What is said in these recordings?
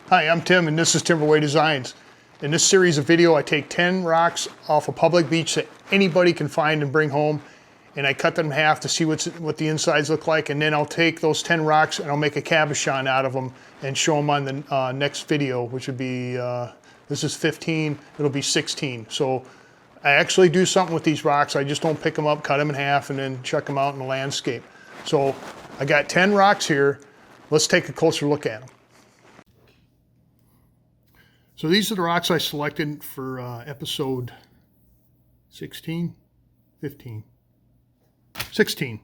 Hi, I'm Tim and this is Timberway Designs. In this series of video I take 10 rocks off a public beach that anybody can find and bring home, and I cut them in half to see what the insides look like, and then I'll take those 10 rocks and I'll make a cabochon out of them and show them on the next video, which would be, this is 15, it'll be 16. So I actually do something with these rocks. I just don't pick them up, cut them in half, and then chuck them out in the landscape. So I got 10 rocks here. Let's take a closer look at them. So these are the rocks I selected for episode 16, 15, 16.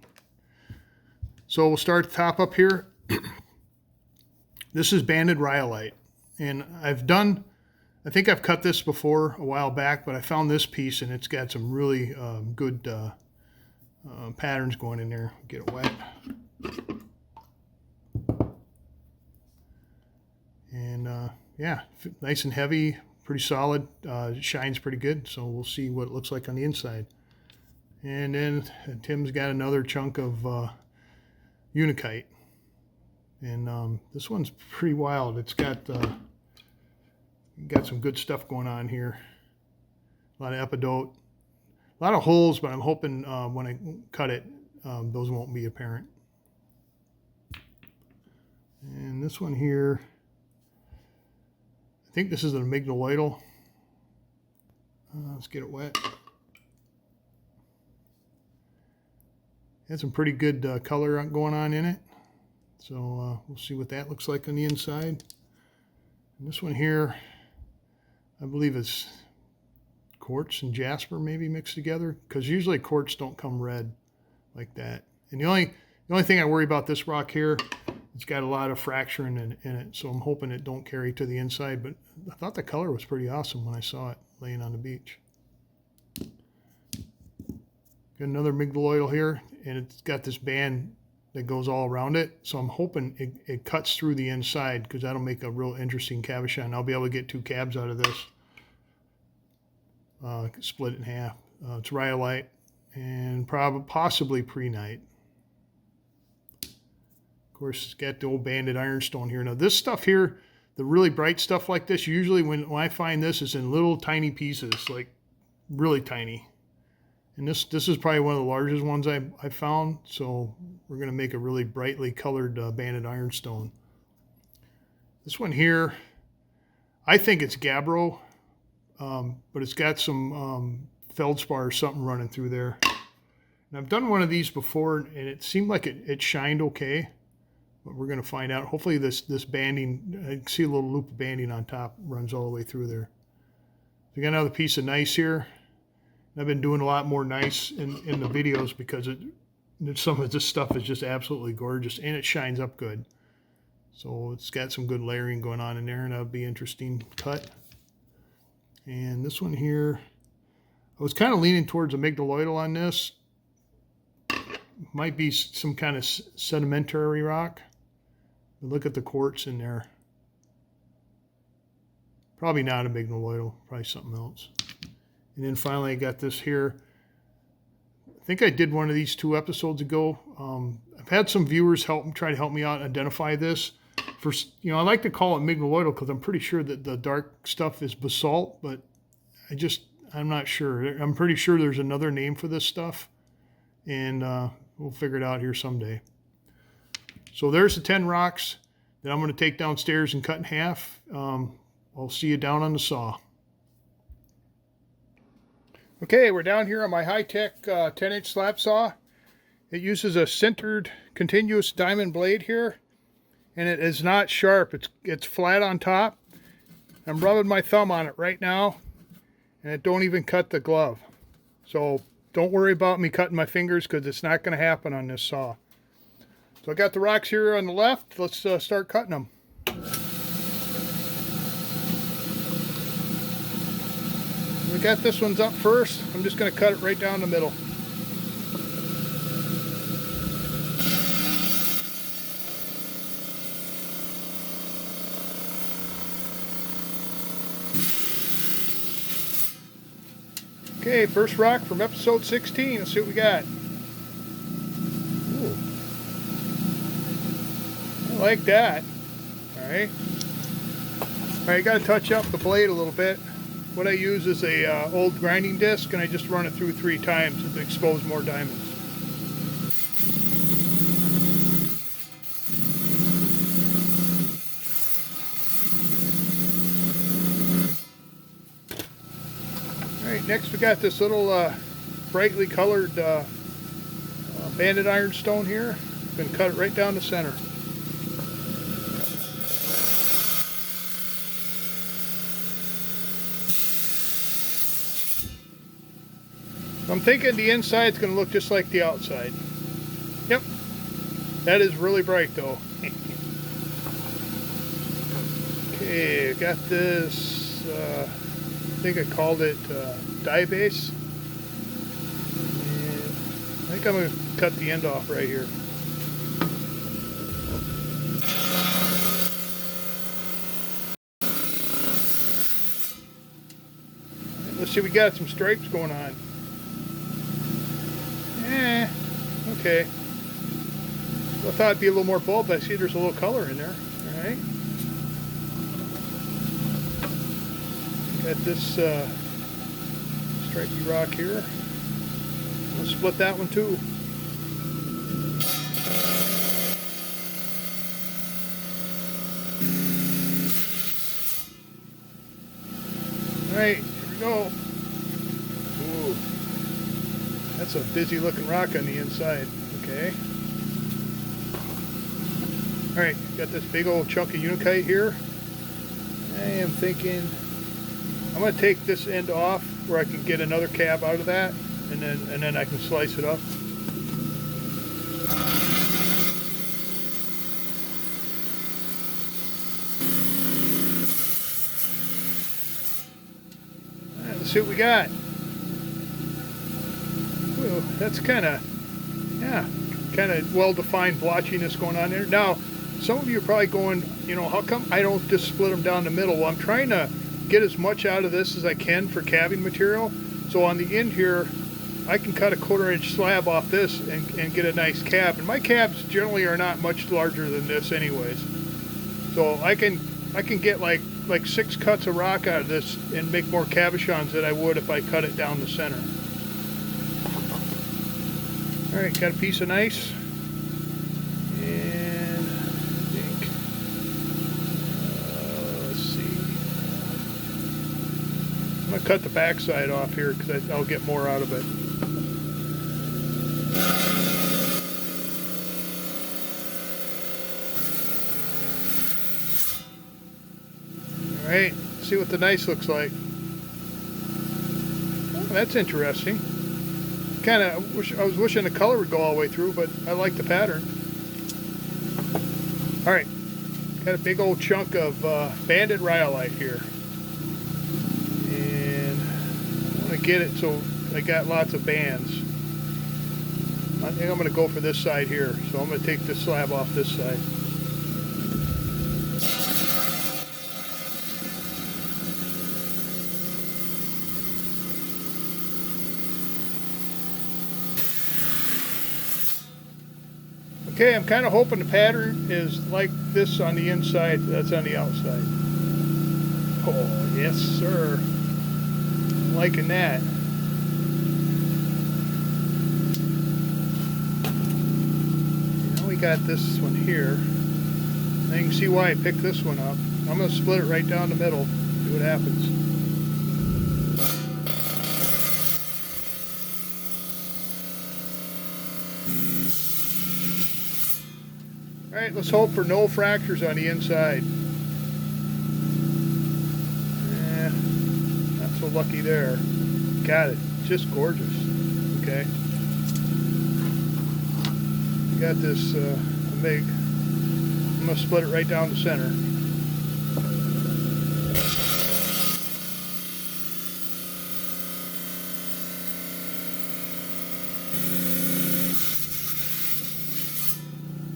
So we'll start at the top up here. This is banded rhyolite. And I think I've cut this before a while back, but I found this piece and it's got some really good patterns going in there. Get it wet. And yeah, nice and heavy, pretty solid, shines pretty good, so we'll see what it looks like on the inside. And then Tim's got another chunk of unakite, and this one's pretty wild. It's got some good stuff going on here, a lot of epidote, a lot of holes, but I'm hoping when I cut it, those won't be apparent. And this one here, I think this is an amygdaloidal. Let's get it wet. Has some pretty good color going on in it. So we'll see what that looks like on the inside. And this one here, I believe it's quartz and jasper maybe mixed together, because usually quartz don't come red like that. And the only thing I worry about this rock here, it's got a lot of fracturing in it, so I'm hoping it don't carry to the inside, but I thought the color was pretty awesome when I saw it laying on the beach. Got another amygdaloidal here, and it's got this band that goes all around it, so I'm hoping it cuts through the inside, because that'll make a real interesting cabochon. I'll be able to get 2 cabs out of this. Split it in half. It's rhyolite and possibly prehnite. Of course, it's got the old banded ironstone here. Now this stuff here, the really bright stuff like this, usually when I find this is in little tiny pieces, like really tiny. And this is probably one of the largest ones I found. So we're going to make a really brightly colored banded ironstone. This one here, I think it's gabbro, but it's got some feldspar or something running through there. And I've done one of these before, and it seemed like it shined okay. But we're going to find out. Hopefully this banding, I can see a little loop of banding on top, runs all the way through there. We got another piece of gneiss here. I've been doing a lot more gneiss in the videos because some of this stuff is just absolutely gorgeous, and it shines up good. So it's got some good layering going on in there, and that'll be interesting cut. And this one here, I was kind of leaning towards amygdaloidal on this. Might be some kind of sedimentary rock. Look at the quartz in there. Probably not amygdaloidal, probably something else. And then finally I got this here. I think I did one of these 2 episodes ago. I've had some viewers try to help me out and identify this. First, I like to call it amygdaloidal because I'm pretty sure that the dark stuff is basalt, but I'm not sure. I'm pretty sure there's another name for this stuff, and we'll figure it out here someday. So there's the 10 rocks that I'm going to take downstairs and cut in half. I'll see you down on the saw. Okay, we're down here on my high-tech 10-inch slab saw. It uses a sintered continuous diamond blade here, and it is not sharp. It's flat on top. I'm rubbing my thumb on it right now, and it don't even cut the glove. So don't worry about me cutting my fingers, because it's not going to happen on this saw. So I got the rocks here on the left. Let's start cutting them. We got this one's up first. I'm just going to cut it right down the middle. Okay, first rock from episode 16. Let's see what we got. Ooh. I like that. All right. Alright, got to touch up the blade a little bit. What I use is a old grinding disc, and I just run it through 3 times to expose more diamonds. Alright, next we got this little brightly colored banded ironstone here. I'm going to cut it right down the center. I'm thinking the inside's going to look just like the outside. Yep, that is really bright though. Okay, got this, I think I called it dye base. And I think I'm going to cut the end off right here. Let's see, we got some stripes going on. Okay. I thought it'd be a little more bold, but I see there's a little color in there. Alright. Got this stripey rock here. We'll split that one too. Alright, here we go. Ooh. That's a busy looking rock on the inside. Okay. Alright, got this big old chunk of unakite here. I am thinking I'm going to take this end off where I can get another cab out of that, and then I can slice it up. Alright, let's see what we got. Well, that's kind of well-defined blotchiness going on there. Now, some of you are probably going, you know, how come I don't just split them down the middle? Well, I'm trying to get as much out of this as I can for cabbing material. So on the end here, I can cut a 1/4 inch slab off this and get a nice cab. And my cabs generally are not much larger than this anyways. So I can get like 6 cuts of rock out of this and make more cabochons than I would if I cut it down the center. Alright, got a piece of nice. And I think, let's see. I'm going to cut the back side off here because I'll get more out of it. Alright, see what the nice looks like. Oh, that's interesting. I was wishing the color would go all the way through, but I like the pattern. Alright, got a big old chunk of banded rhyolite here. And I want to get it so I got lots of bands. I think I'm going to go for this side here. So I'm going to take this slab off this side. Okay, I'm kind of hoping the pattern is like this on the inside, that's on the outside. Oh, yes, sir. I'm liking that. Now we got this one here. Now you can see why I picked this one up. I'm going to split it right down the middle, see what happens. Alright, let's hope for no fractures on the inside. Not so lucky there. Got it. Just gorgeous. Okay. Got this MIG. I'm going to split it right down the center.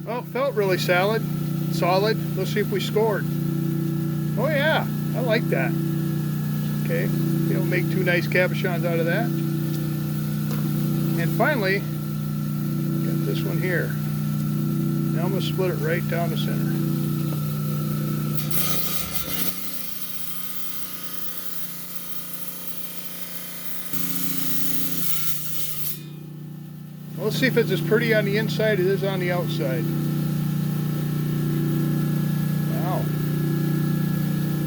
Well, felt really solid. Let's see if we scored. Oh yeah, I like that. Okay, you know, make 2 nice cabochons out of that. And finally, got this one here. Now I'm going to split it right down the center. Let's see if it's as pretty on the inside as it is on the outside. Wow.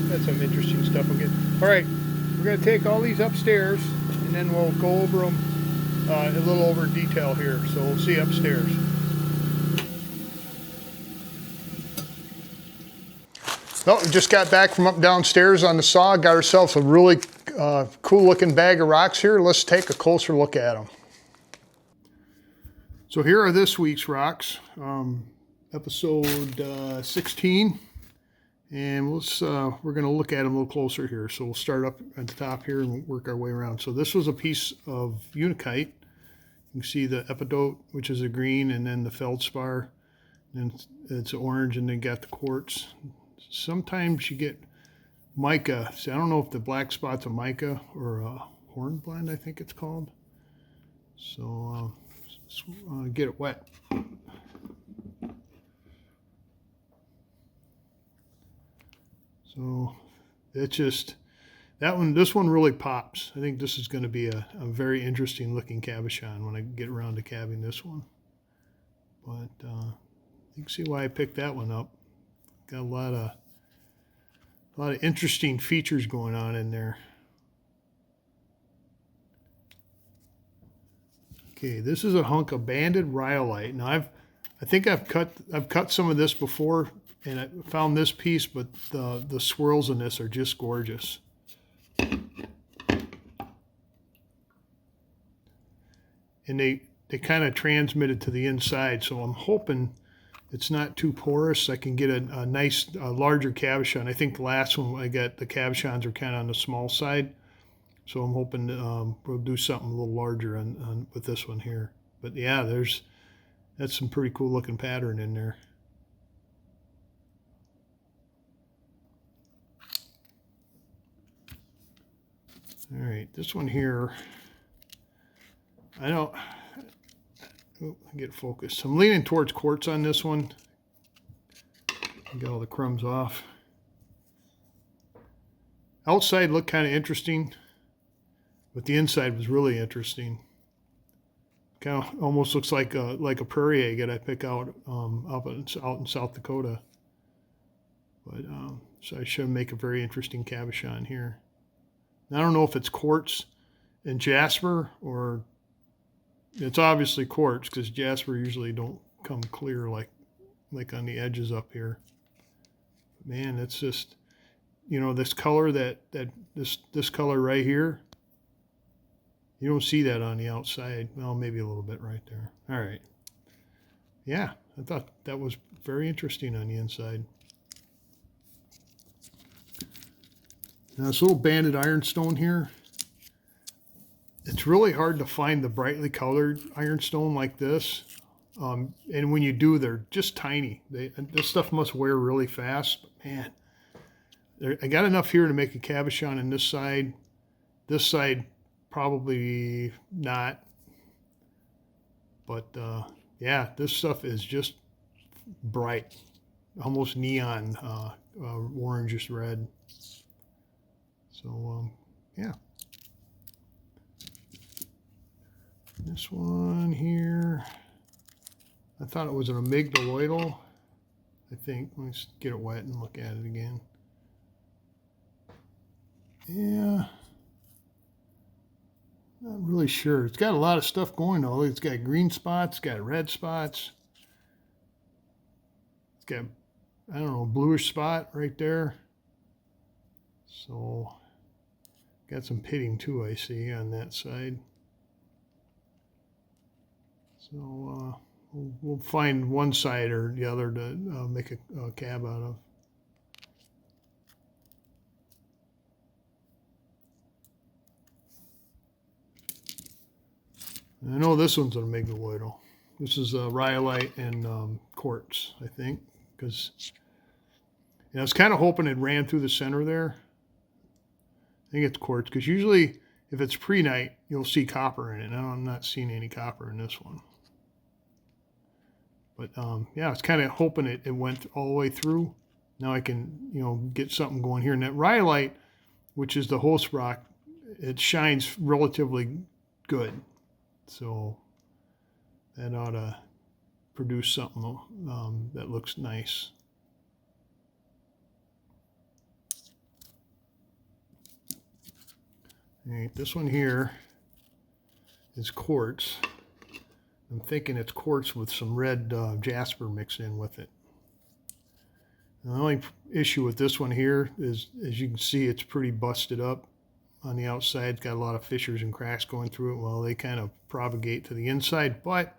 That's some interesting stuff again. All right, we're going to take all these upstairs, and then we'll go over them a little over detail here. So we'll see upstairs. Well, we just got back from up downstairs on the saw. Got ourselves a really cool looking bag of rocks here. Let's take a closer look at them. So here are this week's rocks, episode 16. And we're going to look at them a little closer here. So we'll start up at the top here and work our way around. So this was a piece of unakite. You can see the epidote, which is a green, and then the feldspar, and it's orange, and then got the quartz. Sometimes you get mica. See, I don't know if the black spot's a mica or a hornblende, I think it's called. So get it wet. So it's just this one really pops. I think this is going to be a very interesting looking cabochon when I get around to cabbing this one. But you can see why I picked that one up. Got a lot of interesting features going on in there. Okay, this is a hunk of banded rhyolite. Now I think I've cut some of this before, and I found this piece, but the swirls in this are just gorgeous. And they kind of transmitted to the inside, so I'm hoping it's not too porous. I can get a nice, larger cabochon. I think the last one I got, the cabochons are kind of on the small side. So I'm hoping we'll do something a little larger with this one here. But yeah, that's some pretty cool looking pattern in there. All right, this one here, get focused. I'm leaning towards quartz on this one. Get all the crumbs off. Outside looked kind of interesting, but the inside was really interesting. Kind of almost looks like a prairie egg that I pick out out in South Dakota. But so I should make a very interesting cabochon here. Now, I don't know if it's quartz and jasper, or it's obviously quartz because jasper usually don't come clear like on the edges up here. Man, it's just, you know, this color this color right here. You don't see that on the outside. Well, maybe a little bit right there. All right. Yeah, I thought that was very interesting on the inside. Now this little banded ironstone here, it's really hard to find the brightly colored ironstone like this. And when you do, they're just tiny. This stuff must wear really fast. But man, I got enough here to make a cabochon on this side. This side, probably not. But yeah, this stuff is just bright, almost neon, orangish red. So yeah. This one here, I thought it was an amygdaloidal. I think. Let's get it wet and look at it again. Yeah. Not really sure. It's got a lot of stuff going though. It's got green spots, got red spots. It's got, I don't know, a bluish spot right there. So, got some pitting too, I see, on that side. So, we'll find one side or the other to make a cab out of. I know this one's an amygdaloidal. This is rhyolite and quartz, I think, because I was kind of hoping it ran through the center there. I think it's quartz, because usually if it's prehnite, you'll see copper in it. Now I'm not seeing any copper in this one. But yeah, I was kind of hoping it went all the way through. Now I can, you know, get something going here. And that rhyolite, which is the host rock, it shines relatively good. So That ought to produce something that looks nice. All right, this one here is quartz. I'm thinking it's quartz with some red jasper mixed in with it. And the only issue with this one here is, as you can see, it's pretty busted up on the outside. It's got a lot of fissures and cracks going through it. Well, they kind of propagate to the inside, but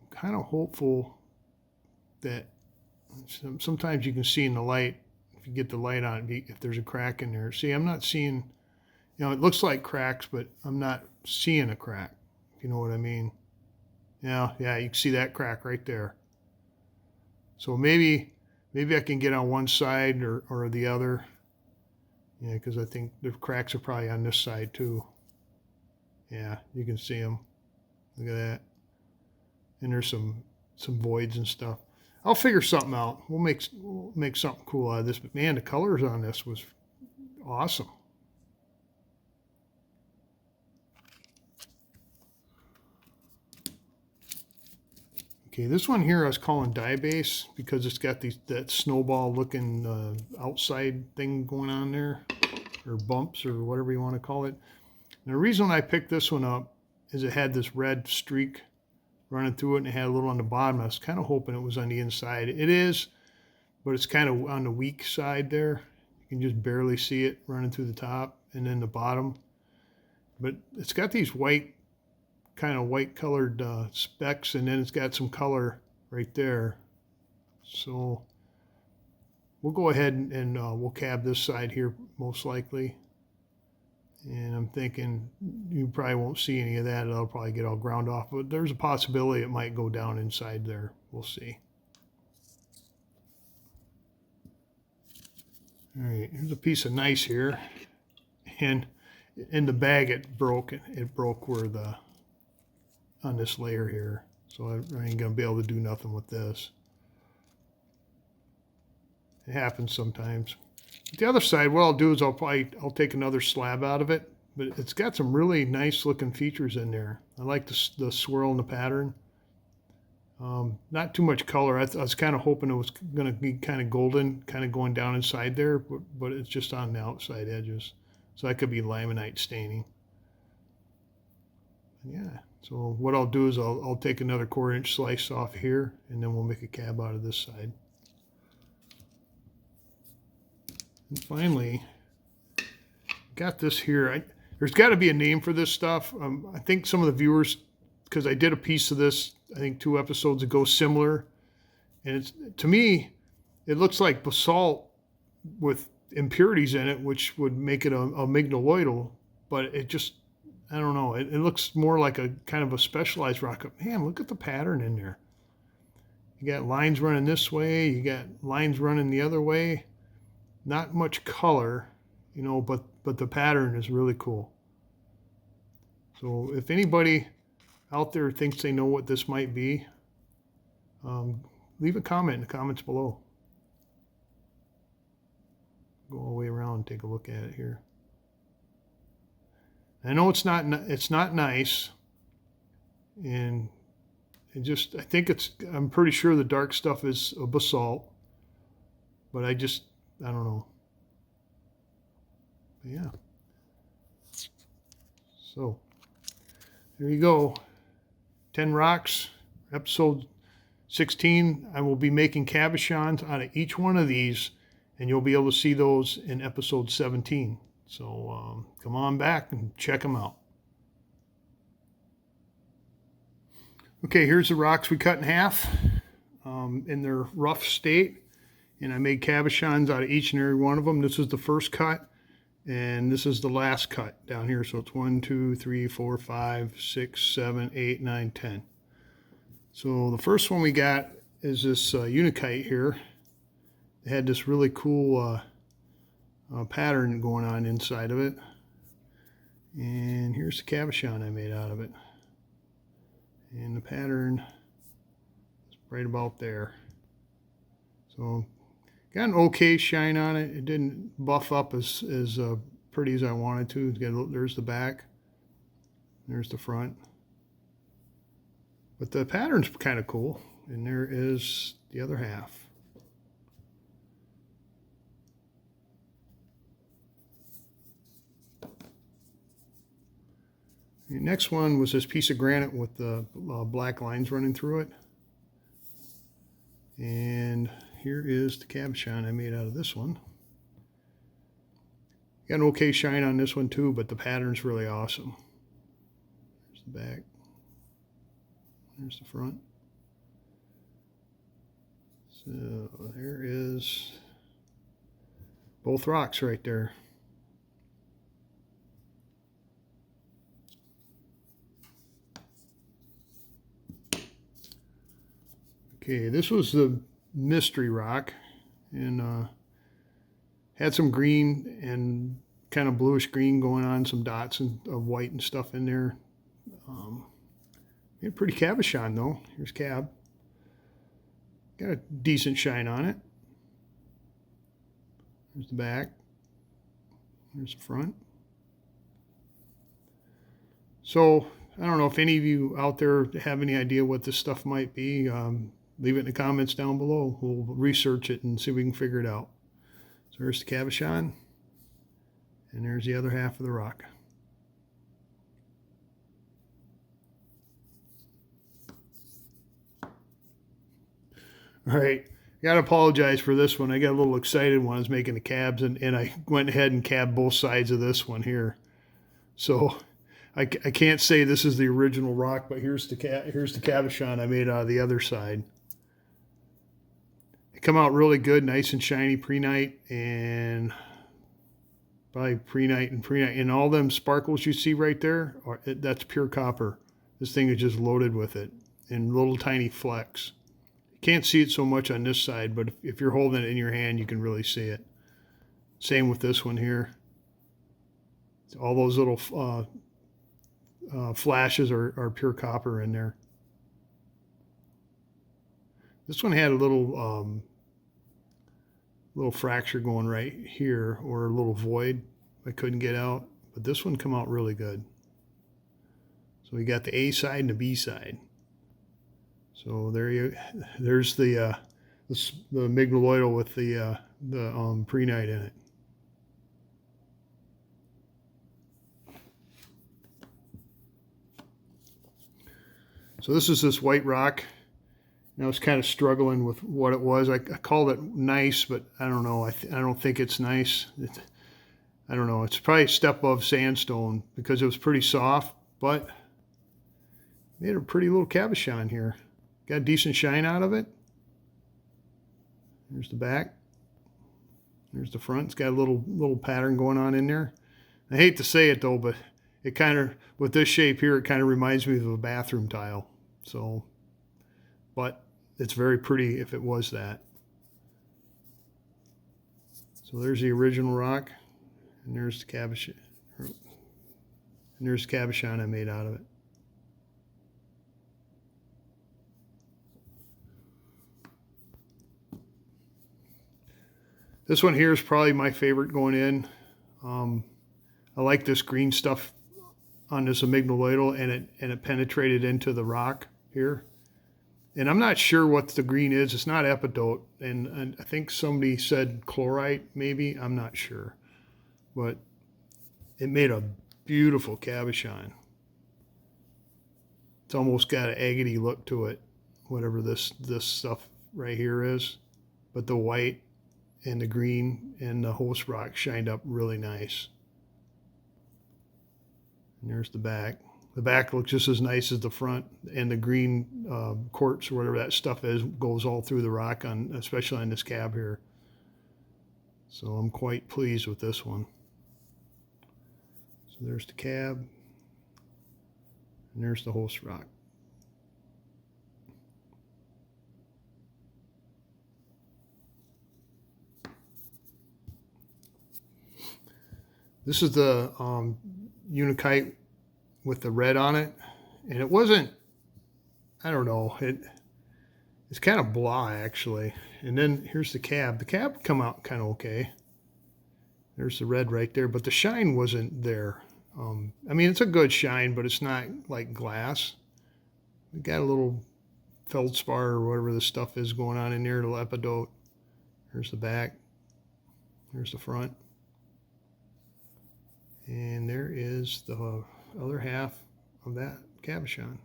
I'm kind of hopeful that sometimes you can see in the light, if you get the light on it, if there's a crack in there. See, I'm not seeing, you know, it looks like cracks, but I'm not seeing a crack, if you know what I mean. Yeah, you can see that crack right there. So maybe I can get on one side or the other. Yeah, because I think the cracks are probably on this side too. Yeah, you can see them. Look at that. And there's some voids and stuff. I'll figure something out. We'll make something cool out of this. But man, the colors on this was awesome. Okay, this one here I was calling dye base because it's got that snowball looking outside thing going on there, or bumps or whatever you want to call it. And the reason I picked this one up is it had this red streak running through it, and it had a little on the bottom. I was kind of hoping it was on the inside. It is, but it's kind of on the weak side there. You can just barely see it running through the top and then the bottom. But it's got these kind of white colored specks, and then it's got some color right there. So we'll go ahead and we'll cab this side here most likely. And I'm thinking you probably won't see any of that. It'll probably get all ground off, but there's a possibility it might go down inside there. We'll see. All right, here's a piece of nice here. And in the bag it broke. It broke where on this layer here. So I ain't gonna be able to do nothing with this. It happens sometimes. The other side, what I'll do is I'll take another slab out of it, but it's got some really nice looking features in there. I like the swirl and the pattern. Not too much color. I was kind of hoping it was going to be kind of golden, kind of going down inside there, but it's just on the outside edges. So that could be limonite staining. Yeah, so what I'll do is I'll take another 1/4-inch slice off here, and then we'll make a cab out of this side. And finally, got this here. There's got to be a name for this stuff. I think some of the viewers, because I did a piece of this, I think 2 episodes ago, similar. And to me, it looks like basalt with impurities in it, which would make it a mignoloidal. But it just, I don't know. It looks more like a kind of a specialized rock. Man, look at the pattern in there. You got lines running this way. You got lines running the other way. Not much color, you know, but the pattern is really cool. So if anybody out there thinks they know what this might be, leave a comment in the comments below. Go all the way around and take a look at it here. I know it's not nice, and I think I'm pretty sure the dark stuff is a basalt, but I don't know. But yeah. So there you go. 10 rocks, episode 16. I will be making cabochons out of each one of these, and you'll be able to see those in episode 17. So come on back and check them out. Okay, here's the rocks we cut in half in their rough state. And I made cabochons out of each and every one of them. This is the first cut, and this is the last cut down here. So it's 1, 2, 3, 4, 5, 6, 7, 8, 9, 10. So the first one we got is this unikite here. It had this really cool pattern going on inside of it. And here's the cabochon I made out of it. And the pattern is right about there. So got an okay shine on it. It didn't buff up as pretty as I wanted to. There's the back. There's the front. But the pattern's kind of cool. And there is the other half. The next one was this piece of granite with the black lines running through it. And here is the cabochon I made out of this one. Got an okay shine on this one too, but the pattern's really awesome. There's the back. There's the front. So there is both rocks right there. Okay, this was the mystery rock, and had some green and kind of bluish green going on, some dots of white and stuff in there. Made a pretty cabochon though. Here's cab. Got a decent shine on it. There's the back. There's the front. So I don't know if any of you out there have any idea what this stuff might be. Leave it in the comments down below. We'll research it and see if we can figure it out. So there's the cabochon, and there's the other half of the rock. All right, I gotta apologize for this one. I got a little excited when I was making the cabs, and I went ahead and cabbed both sides of this one here. So I can't say this is the original rock, but here's the cabochon I made out of the other side. It come out really good, nice and shiny pre-night, and probably pre-night and pre-night. And all them sparkles you see right there, that's pure copper. This thing is just loaded with it in little tiny flecks. Can't see it so much on this side, but if you're holding it in your hand, you can really see it. Same with this one here. All those little flashes are pure copper in there. This one had a little fracture going right here, or a little void I couldn't get out, but this one come out really good. So we got the A side and the B side. So there's the mignoloidal with the pre-night in it. So this is this white rock. And I was kind of struggling with what it was. I called it nice, but I don't know. I don't think it's nice. I don't know. It's probably a step above sandstone because it was pretty soft, but made a pretty little cabochon here. Got a decent shine out of it. There's the back. There's the front. It's got a little pattern going on in there. I hate to say it though, but it kind of, with this shape here, it kind of reminds me of a bathroom tile. So, but it's very pretty if it was that. So there's the original rock, and there's the cabochon. And there's the cabochon I made out of it. This one here is probably my favorite going in. I like this green stuff on this amygdaloidal, and it penetrated into the rock here. And I'm not sure what the green is. It's not epidote, and I think somebody said chlorite, maybe. I'm not sure. But it made a beautiful cabochon. It's almost got an agate look to it, whatever this stuff right here is. But the white and the green and the host rock shined up really nice. And there's the back. The back looks just as nice as the front, and the green quartz or whatever that stuff is goes all through the rock, especially on this cab here. So I'm quite pleased with this one. So there's the cab, and there's the host rock. This is the Unikite with the red on it, and it wasn't, I don't know, it's kind of blah actually. And then here's the cab. The cab come out kind of okay. There's the red right there, but the shine wasn't there. I mean, it's a good shine, but it's not like glass. We got a little feldspar or whatever this stuff is going on in there, the lapidote. There's the back. There's the front. And there is the other half of that cabochon.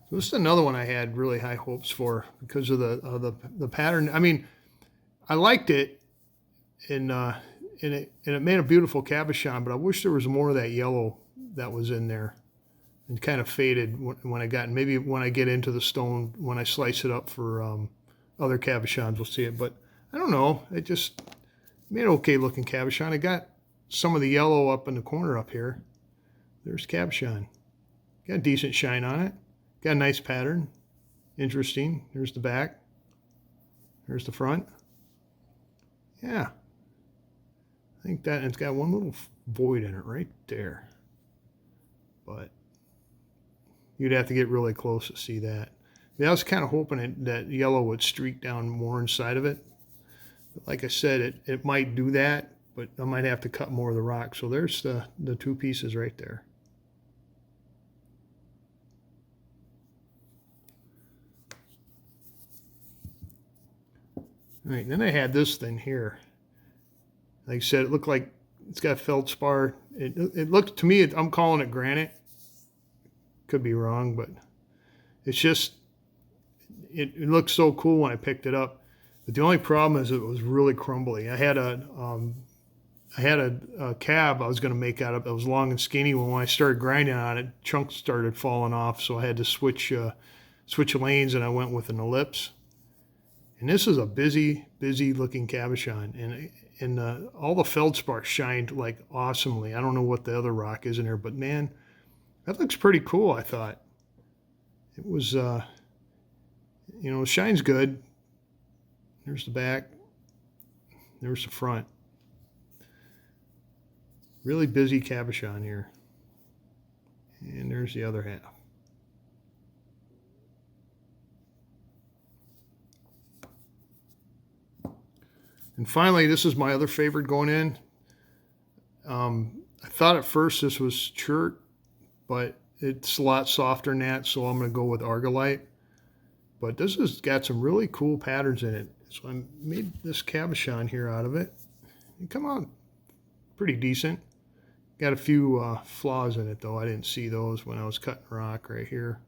So this is another one I had really high hopes for because of the pattern. I mean, I liked it, and it made a beautiful cabochon, but I wish there was more of that yellow that was in there. And kind of faded when I got, maybe when I get into the stone, when I slice it up for other cabochons, we'll see it. But I don't know, it just made an okay looking cabochon. I got some of the yellow up in the corner up here. There's cabochon. Got a decent shine on it. Got a nice pattern. Interesting. There's the back. There's the front. Yeah. I think that, it's got one little void in it right there. But you'd have to get really close to see that. I was kind of hoping that yellow would streak down more inside of it. But like I said, it might do that, but I might have to cut more of the rock. So there's the two pieces right there. All right, then I had this thing here. Like I said, it looked like it's got feldspar. It looked, to me, I'm calling it granite. Could be wrong, but it's just, it looked so cool when I picked it up. But the only problem is it was really crumbly. I had a cab I was going to make out of it. It was long and skinny. When I started grinding on it, chunks started falling off, so I had to switch lanes, and I went with an ellipse. And this is a busy looking cabochon, and all the feldspar shined like awesomely. I don't know what the other rock is in there, but man, that looks pretty cool, I thought. It was, you know, it shines good. There's the back. There's the front. Really busy cabochon here. And there's the other half. And finally, this is my other favorite going in. I thought at first this was chert, but it's a lot softer than that, so I'm going to go with argillite. But this has got some really cool patterns in it. So I made this cabochon here out of it. It come out pretty decent. Got a few flaws in it, though. I didn't see those when I was cutting rock right here.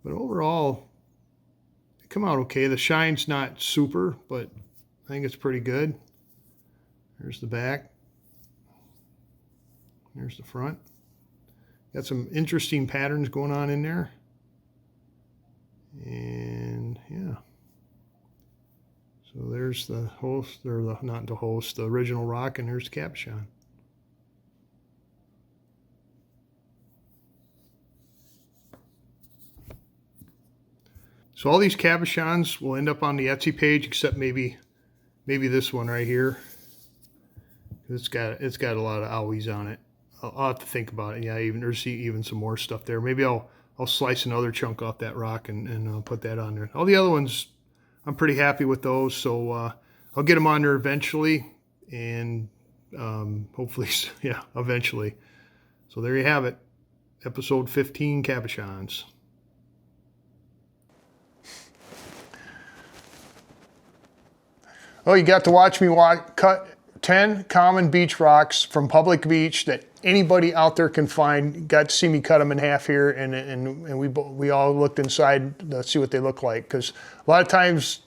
But overall, it come out okay. The shine's not super, but I think it's pretty good. There's the back. There's the front. Got some interesting patterns going on in there. And yeah. So there's the host, or the, not the host, the original rock, and there's the cabochon. So all these cabochons will end up on the Etsy page, except maybe this one right here. It's got a lot of owies on it. I'll have to think about it. Yeah, there's even some more stuff there. Maybe I'll slice another chunk off that rock and put that on there. All the other ones, I'm pretty happy with those. So I'll get them on there eventually, and hopefully, yeah, eventually. So there you have it, episode 15, cabochons. Oh, you got to watch me cut 10 common beach rocks from public beach that anybody out there can find. Got to see me cut them in half here, and we all looked inside to see what they look like, because a lot of times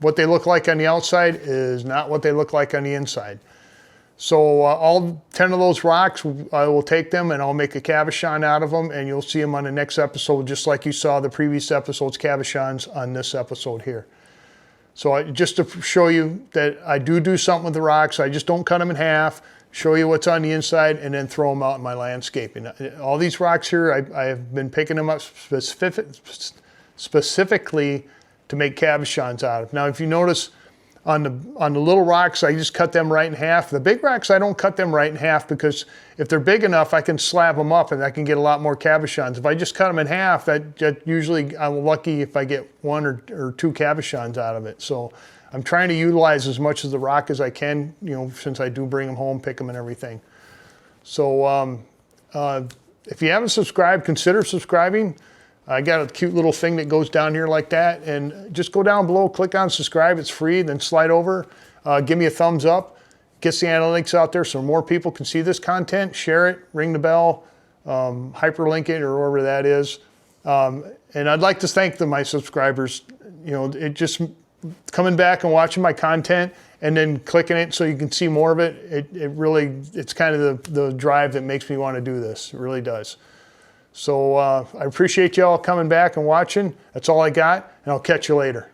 what they look like on the outside is not what they look like on the inside. So all 10 of those rocks, I will take them and I'll make a cabochon out of them, and you'll see them on the next episode, just like you saw the previous episode's cabochons on this episode here. So just to show you that I do something with the rocks, I just don't cut them in half, show you what's on the inside, and then throw them out in my landscaping. All these rocks here, I have been picking them up specifically to make cabochons out of. Now, if you notice, On the little rocks, I just cut them right in half. The big rocks, I don't cut them right in half because if they're big enough, I can slab them up and I can get a lot more cabochons. If I just cut them in half, that usually I'm lucky if I get 1 or 2 cabochons out of it. So I'm trying to utilize as much of the rock as I can, you know, since I do bring them home, pick them and everything. So if you haven't subscribed, consider subscribing. I got a cute little thing that goes down here like that, and just go down below, click on subscribe, it's free, then slide over, give me a thumbs up, gets the analytics out there so more people can see this content, share it, ring the bell, hyperlink it or wherever that is. And I'd like to thank my subscribers, you know, it just coming back and watching my content and then clicking it so you can see more of it, it really, it's kind of the drive that makes me want to do this, it really does. So I appreciate y'all coming back and watching. That's all I got, and I'll catch you later.